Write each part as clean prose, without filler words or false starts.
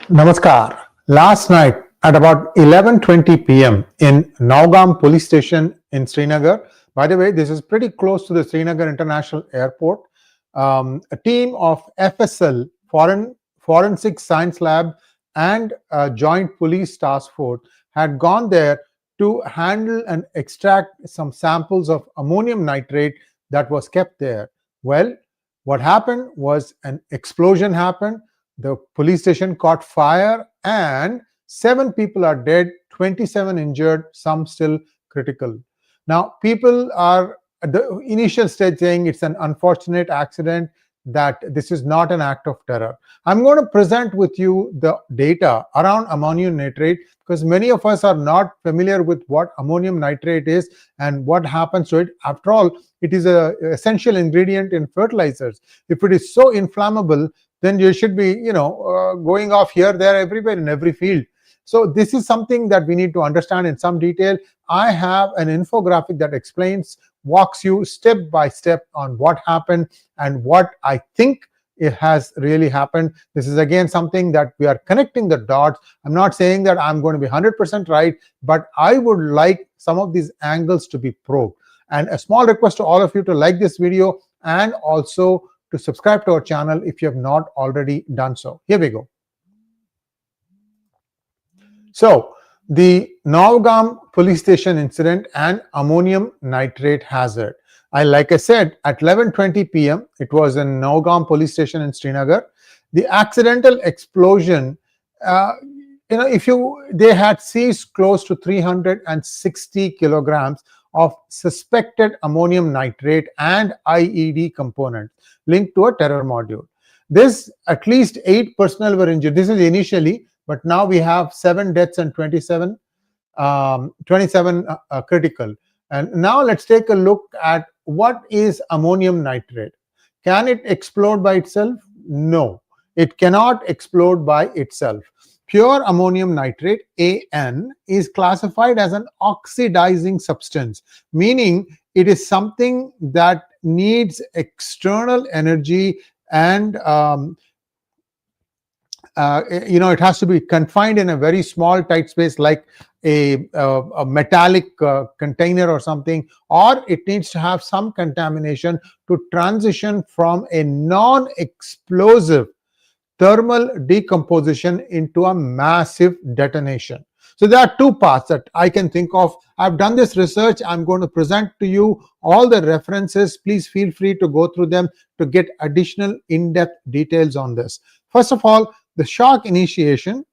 Namaskar. Last night at about 11:20 p.m. in Nowgam Police Station in Srinagar. By the way, this is pretty close to the Srinagar International Airport. A team of FSL, Forensic Science Lab, and Joint Police Task Force had gone there to handle and extract some samples of ammonium nitrate that was kept there. Well, what happened was an explosion happened. The police station caught fire and 7 people are dead, 27 injured, some still critical. Now, people are at the initial stage saying it's an unfortunate accident, that this is not an act of terror. I'm going to present with you the data around ammonium nitrate because many of us are not familiar with what ammonium nitrate is and what happens to it. After all, it is an essential ingredient in fertilizers. If it is so inflammable, then you should be, going off here, there, everywhere, in every field. So this is something that we need to understand in some detail. I have an infographic that walks you step by step on what happened and what I think it has really happened. This is again something that we are connecting the dots. I'm not saying that I'm going to be 100% right, but I would like some of these angles to be probed. And a small request to all of you to like this video and also to subscribe to our channel if you have not already done so. Here we go. So, the Nowgam Police Station incident and ammonium nitrate hazard. Like I said, at 11:20 p.m., it was in Nowgam Police Station in Srinagar. The accidental explosion, they had seized close to 360 kilograms of suspected ammonium nitrate and IED components linked to a terror module. At least 8 personnel were injured. This is initially, but now we have 7 deaths and 27 critical. And now let's take a look at what is ammonium nitrate. Can it explode by itself? No, it cannot explode by itself. Pure ammonium nitrate, AN, is classified as an oxidizing substance, meaning it is something that needs external energy and it has to be confined in a very small tight space like a metallic container or something, or it needs to have some contamination to transition from a non-explosive thermal decomposition into a massive detonation. So there are 2 parts that I can think of. I've done this research. I'm going to present to you all the references. Please feel free to go through them to get additional in-depth details on this. First of all, the shock initiation,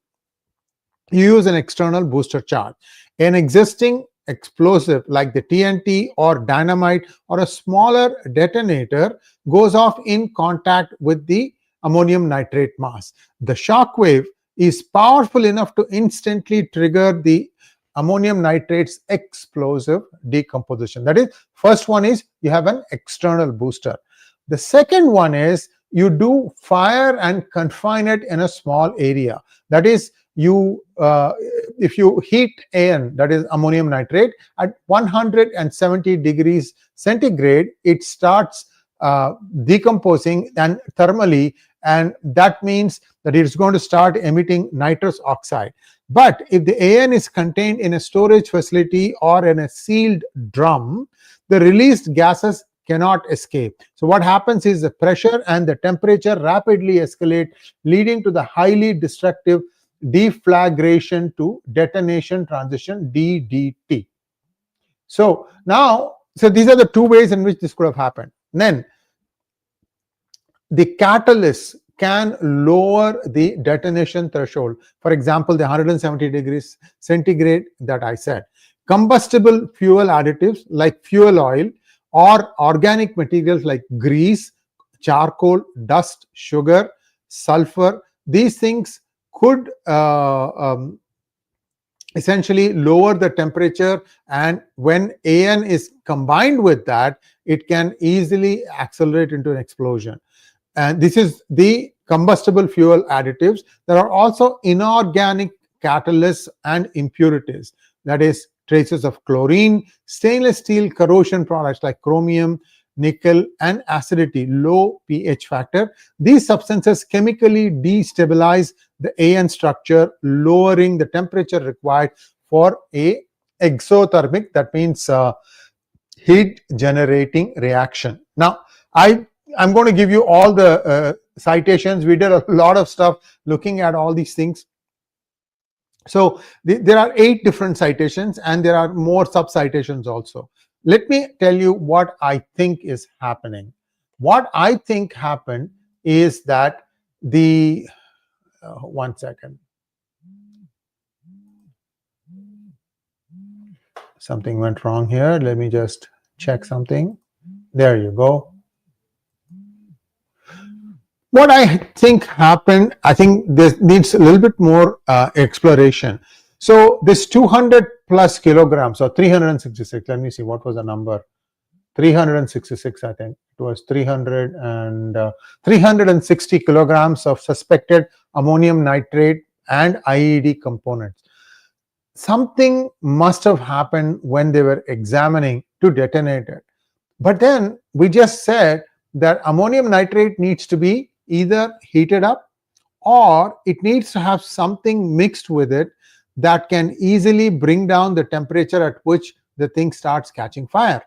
you use an external booster charge. An existing explosive like the TNT or dynamite or a smaller detonator goes off in contact with the ammonium nitrate mass. The shock wave is powerful enough to instantly trigger the ammonium nitrate's explosive decomposition. That is, first one is you have an external booster. The second one is you do fire and confine it in a small area. That is, if you heat AN, that is ammonium nitrate, at 170 degrees centigrade, it starts decomposing and thermally, and that means that it is going to start emitting nitrous oxide. But if the AN is contained in a storage facility or in a sealed drum, the released gases cannot escape. So what happens is the pressure and the temperature rapidly escalate, leading to the highly destructive deflagration to detonation transition, DDT. So these are the 2 ways in which this could have happened. Then the catalyst can lower the detonation threshold. For example, the 170 degrees centigrade that I said. Combustible fuel additives like fuel oil or organic materials like grease, charcoal, dust, sugar, sulfur, these things could essentially lower the temperature, and when AN is combined with that, it can easily accelerate into an explosion. And this is the combustible fuel additives. There are also inorganic catalysts and impurities, that is, traces of chlorine, stainless steel corrosion products like chromium, nickel, and acidity, low pH factor. These substances chemically destabilize the AN structure, lowering the temperature required for a exothermic, that means heat generating reaction. Now, I'm going to give you all the citations. We did a lot of stuff looking at all these things. So there are 8 different citations, and there are more sub citations also. Let me tell you what I think is happening. What I think happened is that the one second. Something went wrong here. Let me just check something. There you go. What I think happened, I think this needs a little bit more exploration. So this 200 plus kilograms, or 366, let me see, what was the number? 366, I think. It was 360 kilograms of suspected ammonium nitrate and IED components. Something must have happened when they were examining to detonate it. But then we just said that ammonium nitrate needs to be either heated up, or it needs to have something mixed with it that can easily bring down the temperature at which the thing starts catching fire.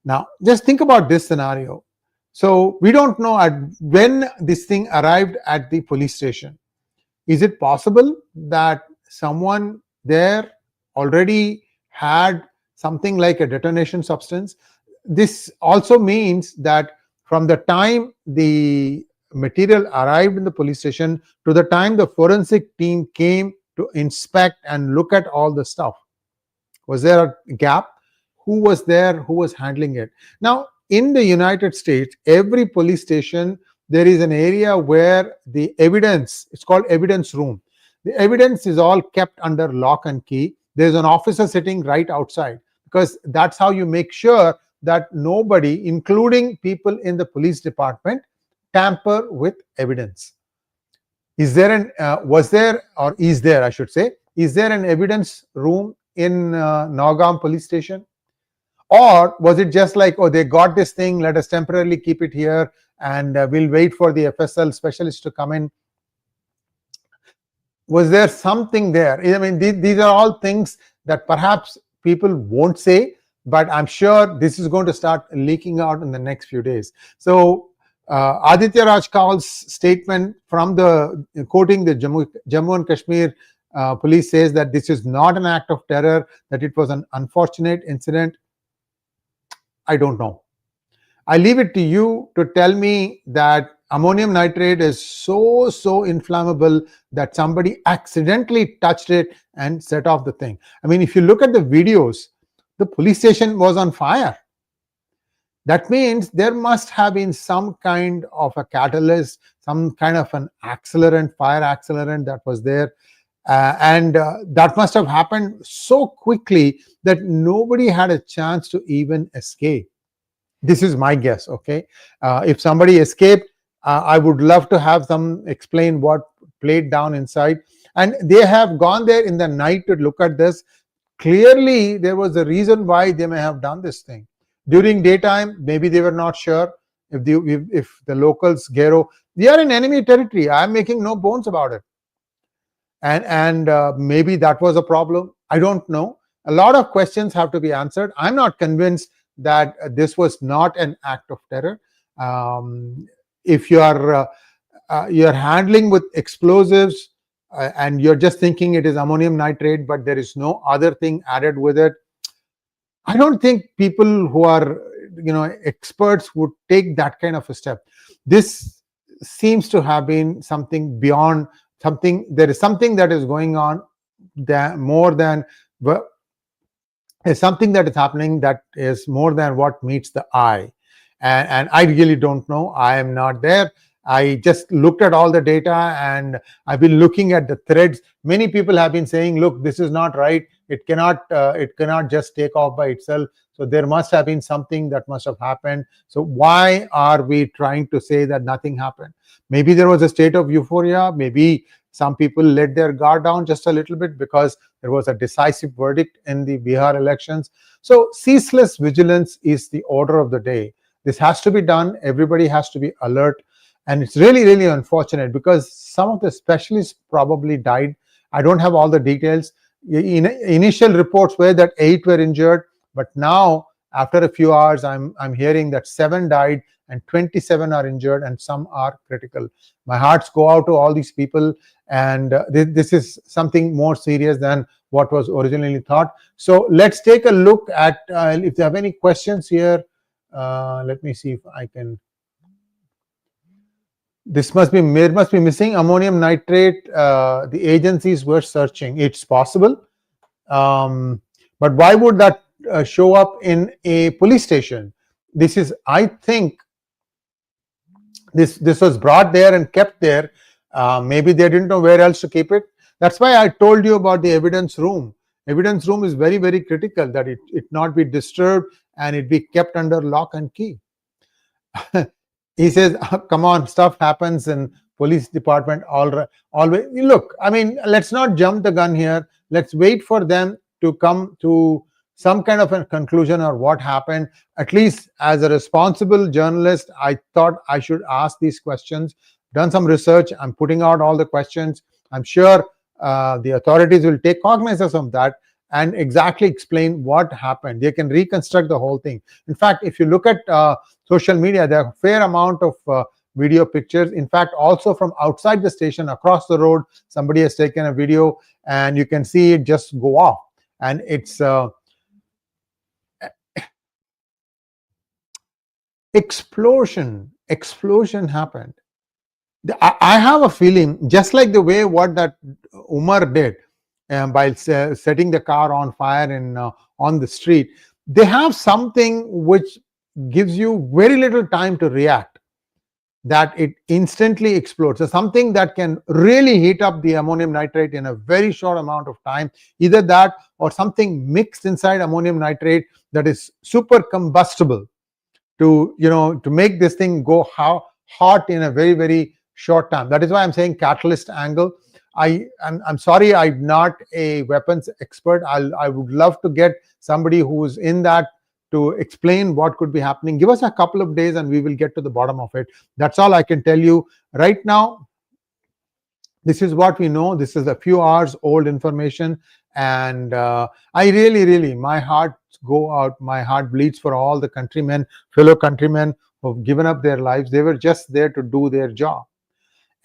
Now, just think about this scenario. So we don't know when this thing arrived at the police station. Is it possible that someone there already had something like a detonation substance? This also means that from the time the material arrived in the police station to the time the forensic team came to inspect and look at all the stuff, was there a gap? Who was there? Who was handling it? Now, in the United States, every police station, there is an area where the evidence, it's called evidence room. The evidence is all kept under lock and key. There's an officer sitting right outside, because that's how you make sure that nobody, including people in the police department, tamper with evidence. Is there an was there, or is there, I should say, is there an evidence room in Nowgam Police Station? Or was it just like, oh, they got this thing, let us temporarily keep it here, and we'll wait for the FSL specialist to come in? Was there something there? I mean, these are all things that perhaps people won't say, but I'm sure this is going to start leaking out in the next few days. So Aditya Raj Kaul's statement from the quoting the Jammu and Kashmir police says that this is not an act of terror, that it was an unfortunate incident. I don't know. I leave it to you to tell me that ammonium nitrate is so inflammable that somebody accidentally touched it and set off the thing. I mean, if you look at the videos, the police station was on fire. That means there must have been some kind of a catalyst, some kind of an accelerant, fire accelerant that was there. And that must have happened so quickly that nobody had a chance to even escape. This is my guess, okay? If somebody escaped, I would love to have them explain what played down inside. And they have gone there in the night to look at this. Clearly, there was a reason why they may have done this thing. During daytime, maybe they were not sure if the locals, Gero, they are in enemy territory. I'm making no bones about it. And maybe that was a problem. I don't know. A lot of questions have to be answered. I'm not convinced that this was not an act of terror. If you're handling with explosives and you're just thinking it is ammonium nitrate, but there is no other thing added with it, I don't think people who are experts would take that kind of a step. This seems to have been something beyond something. There is something that is going on more than there's something that is happening that is more than what meets the eye. And I really don't know. I am not there. I just looked at all the data and I've been looking at the threads. Many people have been saying, look, this is not right. It cannot just take off by itself. So there must have been something that must have happened. So why are we trying to say that nothing happened? Maybe there was a state of euphoria. Maybe some people let their guard down just a little bit because there was a decisive verdict in the Bihar elections. So ceaseless vigilance is the order of the day. This has to be done. Everybody has to be alert. And it's really, really unfortunate because some of the specialists probably died. I don't have all the details. Initial reports were that 8 were injured, but now after a few hours, I'm hearing that 7 died and 27 are injured and some are critical. My hearts go out to all these people, and this is something more serious than what was originally thought. So let's take a look at if you have any questions here. Let me see if I can. This must be missing ammonium nitrate. The agencies were searching. It's possible, but why would that show up in a police station? This is, I think, this was brought there and kept there. Maybe they didn't know where else to keep it. That's why I told you about the evidence room. Evidence room is very, very critical, that it not be disturbed and it be kept under lock and key. He says, oh, come on, stuff happens in police department always. Look, I mean, let's not jump the gun here. Let's wait for them to come to some kind of a conclusion or what happened. At least as a responsible journalist, I thought I should ask these questions. Done some research. I'm putting out all the questions. I'm sure the authorities will take cognizance of that and exactly explain what happened. They can reconstruct the whole thing. In fact, if you look at social media, there are a fair amount of video pictures. In fact, also from outside the station, across the road, somebody has taken a video and you can see it just go off. And it's explosion happened. I have a feeling, just like the way what that Umar did by setting the car on fire in on the street, they have something which gives you very little time to react, that it instantly explodes. So something that can really heat up the ammonium nitrate in a very short amount of time. Either that or something mixed inside ammonium nitrate that is super combustible to, you know, to make this thing go hot in a very, very short time. That is why I'm saying catalyst angle. I'm sorry, I'm not a weapons expert. I would love to get somebody who's in that to explain what could be happening. Give us a couple of days and we will get to the bottom of it. That's all I can tell you right now. This is what we know. This is a few hours old information, and I really, my heart go out, my heart bleeds for all the countrymen, fellow countrymen who've given up their lives. They were just there to do their job.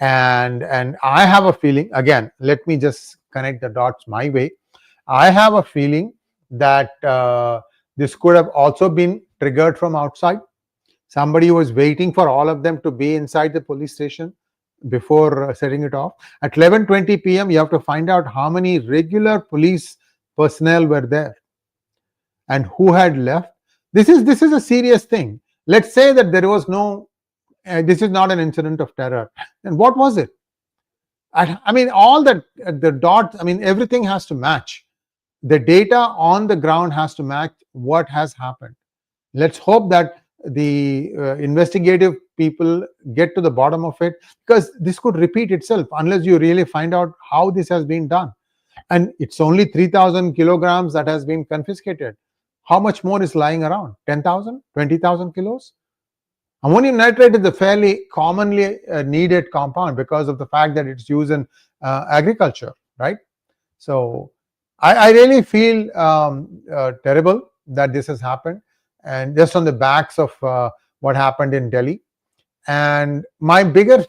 And I have a feeling, again, let me just connect the dots my way. I have a feeling that this could have also been triggered from outside. Somebody was waiting for all of them to be inside the police station before setting it off. At 11:20 p.m., you have to find out how many regular police personnel were there and who had left. This is a serious thing. Let's say that there was no, this is not an incident of terror. And what was it? I mean, all that, the dots, I mean, everything has to match. The data on the ground has to match what has happened. Let's hope that the investigative people get to the bottom of it, because this could repeat itself unless you really find out how this has been done. And it's only 3,000 kilograms that has been confiscated. How much more is lying around? 10,000, 20,000 kilos? Ammonium nitrate is a fairly commonly needed compound because of the fact that it's used in agriculture, right? So I really feel terrible that this has happened, and just on the backs of what happened in Delhi. And my bigger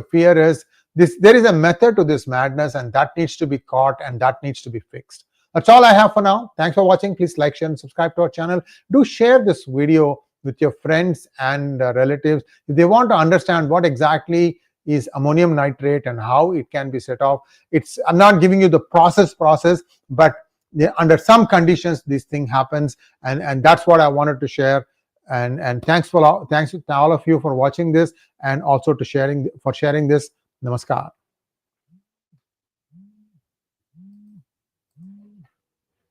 fear is this: there is a method to this madness, and that needs to be caught and that needs to be fixed. That's all I have for now. Thanks for watching. Please like, share, and subscribe to our channel. Do share this video with your friends and relatives if they want to understand what exactly is ammonium nitrate and how it can be set off. I'm not giving you the process, but under some conditions this thing happens, and that's what I wanted to share. And thanks to all of you for watching this, and also for sharing this. Namaskar.